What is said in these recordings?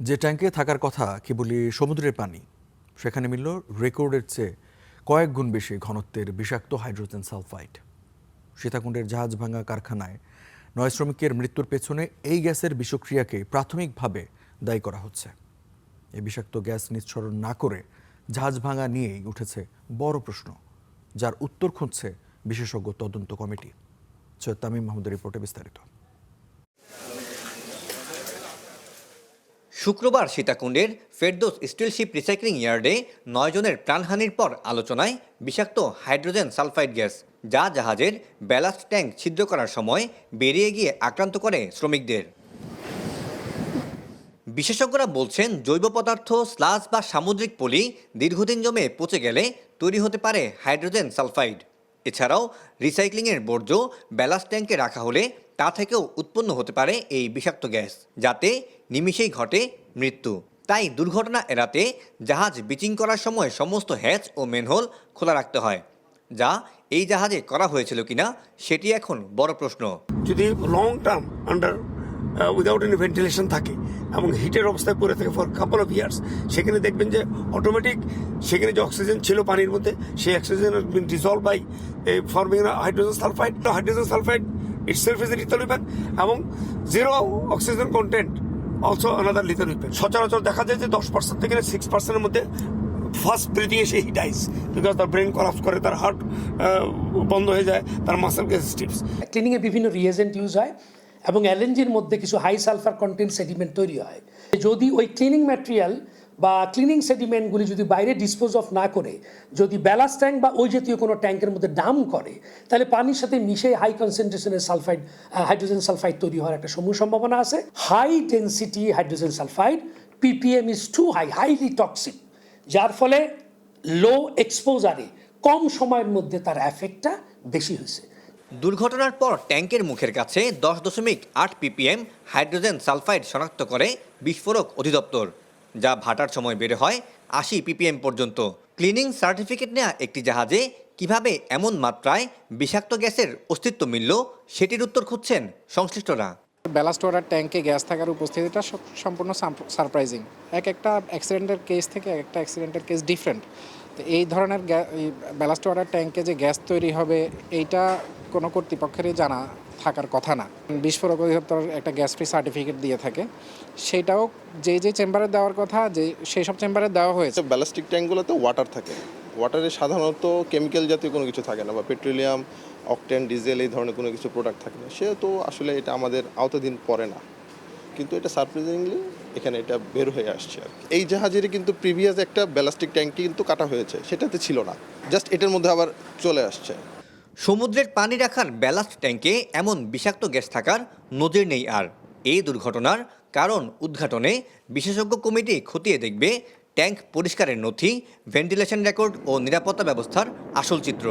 যে ট্যাঙ্কে থাকার কথা কেবলই সমুদ্রের পানি, সেখানে মিলল রেকর্ডের চেয়ে কয়েক গুণ বেশি ঘনত্বের বিষাক্ত হাইড্রোজেন সালফাইড। সীতাকুণ্ডের জাহাজ ভাঙা কারখানায় 9 শ্রমিকের মৃত্যুর পেছনে এই গ্যাসের বিষক্রিয়াকে প্রাথমিকভাবে দায়ী করা হচ্ছে। এই বিষাক্ত গ্যাস নিঃসরণ না করে জাহাজ ভাঙা নিয়েই উঠেছে বড় প্রশ্ন, যার উত্তর খুঁজছে বিশেষজ্ঞ তদন্ত কমিটি। সৈয়দ তামিম মাহমুদের রিপোর্টে বিস্তারিত। শুক্রবার সীতাকুণ্ডের ফেরদৌস স্টিল শিপ রিসাইক্লিং ইয়ার্ডে 9 জনের প্রাণহানির পর আলোচনায় বিষাক্ত হাইড্রোজেন সালফাইড গ্যাস, যা জাহাজের ব্যালাস্ট ট্যাঙ্ক ছিদ্র করার সময় বেরিয়ে গিয়ে আক্রান্ত করে শ্রমিকদের। বিশেষজ্ঞরা বলছেন, জৈব পদার্থ, স্লাজ বা সামুদ্রিক পলি দীর্ঘদিন জমে পচে গেলে তৈরি হতে পারে হাইড্রোজেন সালফাইড। এছাড়াও রিসাইক্লিংয়ের বর্জ্য ব্যালাস্ট ট্যাঙ্কে রাখা হলে তা থেকেও উৎপন্ন হতে পারে এই বিষাক্ত গ্যাস, যাতে নিমিষেই ঘটে মৃত্যু। তাই দুর্ঘটনা এড়াতে জাহাজ বিচিং করার সময় সমস্ত হ্যাচ ও মেনহোল খোলা রাখতে হয়, যা এই জাহাজে করা হয়েছিল কিনা সেটি এখন বড় প্রশ্ন। যদি long term under without any ventilation থাকে এবং হিটের অবস্থায় পড়ে থাকে ফর কাপল অফ ইয়ার্স, সেখানে দেখবেন যে অটোমেটিক সেখানে যে অক্সিজেন ছিল পানির মধ্যে, সেই oxygen dissolve by forming hydrogen sulphide. Hydrogen sulphide itself is a lethal weapon এবং zero oxygen content also another lethal weapon. সচরাচর দেখা যায় যে 10% থেকে 6%-এর মধ্যে ফার্স্ট ব্রিথিং এসে হি ডাইস, বিকজ তার ব্রেন কলাপস করে, তার হার্ট বন্ধ হয়ে যায়, তার মাসেল গেস স্টিফস। ক্লিনিংয়ে বিভিন্ন রিয়েজেন্ট ইউজ হয় এবং এলএনজির মধ্যে কিছু হাই সালফার কন্টেন্ট সেডিমেন্ট তৈরি হয়। যদি ওই ক্লিনিং ম্যাটেরিয়াল বা ক্লিনিং সেডিমেন্টগুলি যদি বাইরে ডিসপোজ অফ না করে যদি ব্যালাস্ট ট্যাঙ্ক বা ওই জাতীয় কোনো ট্যাঙ্কের মধ্যে ডাম্প করে, তাহলে পানির সাথে মিশে হাই কনসেন্ট্রেশনের সালফাইড হাইড্রোজেন সালফাইড তৈরি হওয়ার একটা সমূহ সম্ভাবনা আছে। High density hydrogen sulphide PPM is too high, highly toxic, যার ফলে লো এক্সপোজারে কম সময়ের মধ্যে তার এফেক্টটা বেশি হয়েছে। দুর্ঘটনার পর ট্যাঙ্কের মুখের কাছে 10.8 ppm হাইড্রোজেন সালফাইড শনাক্ত করে বিস্ফোরক অধিদপ্তর, যা ভাটার সময় বের হয় 80 ppm পর্যন্ত। ক্লিনিং সার্টিফিকেট নেওয়া একটি জাহাজে কিভাবে এমন মাত্রায় বিষাক্ত গ্যাসের অস্তিত্ব মিলল, সেটির উত্তর খুঁজছেন সংশ্লিষ্টরা। ব্যালাস্ট ওয়াটার ট্যাঙ্কে গ্যাস থাকার উপস্থিতিটা সম্পূর্ণ সারপ্রাইজিং। একটা অ্যাক্সিডেন্টের কেস থেকে একটা অ্যাক্সিডেন্টের কেস ডিফারেন্ট। তো এই ধরনের ব্যালাস্ট ওয়াটার ট্যাঙ্কে যে গ্যাস তৈরি হবে, এইটা কোনো কর্তৃপক্ষেরই জানা থাকার কথা না। বিস্ফোরক অধিদপ্তর একটা গ্যাস ফ্রি সার্টিফিকেট দিয়ে থাকে, সেটাও যে চেম্বারে দেওয়ার কথা যে সেই সব চেম্বারে দেওয়া হয়েছে। ব্যালাস্টিক ট্যাঙ্কগুলোতে ওয়াটার থাকে, ওয়াটারে সাধারণত কেমিক্যাল জাতীয় কোনো কিছু থাকে না, বা পেট্রোলিয়াম, অকটেন, ডিজেল এই ধরনের কোনো কিছু প্রোডাক্ট থাকে না। সেহেতু আসলে এটা আমাদের আওতাধীন পড়ে না, কিন্তু এটা সারপ্রাইজিংলি এখানে এটা বের হয়ে আসছে। আর এই জাহাজেরই কিন্তু প্রিভিয়াস একটা ব্যালাস্টিক ট্যাঙ্কি কিন্তু কাটা হয়েছে, সেটাতে ছিল না, জাস্ট এটার মধ্যে আবার চলে আসছে। সমুদ্রের পানি রাখার ব্যালাস্ট ট্যাঙ্কে এমন বিষাক্ত গ্যাস থাকার নজির নেই আর। এই দুর্ঘটনার কারণ উদ্ঘাটনে বিশেষজ্ঞ কমিটি খতিয়ে দেখবে ট্যাঙ্ক পরিষ্কারের নথি, ভেন্টিলেশন রেকর্ড ও নিরাপত্তা ব্যবস্থার আসল চিত্র।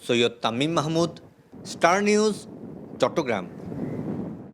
Syed Tamim Mahmud, star news, Chittagong.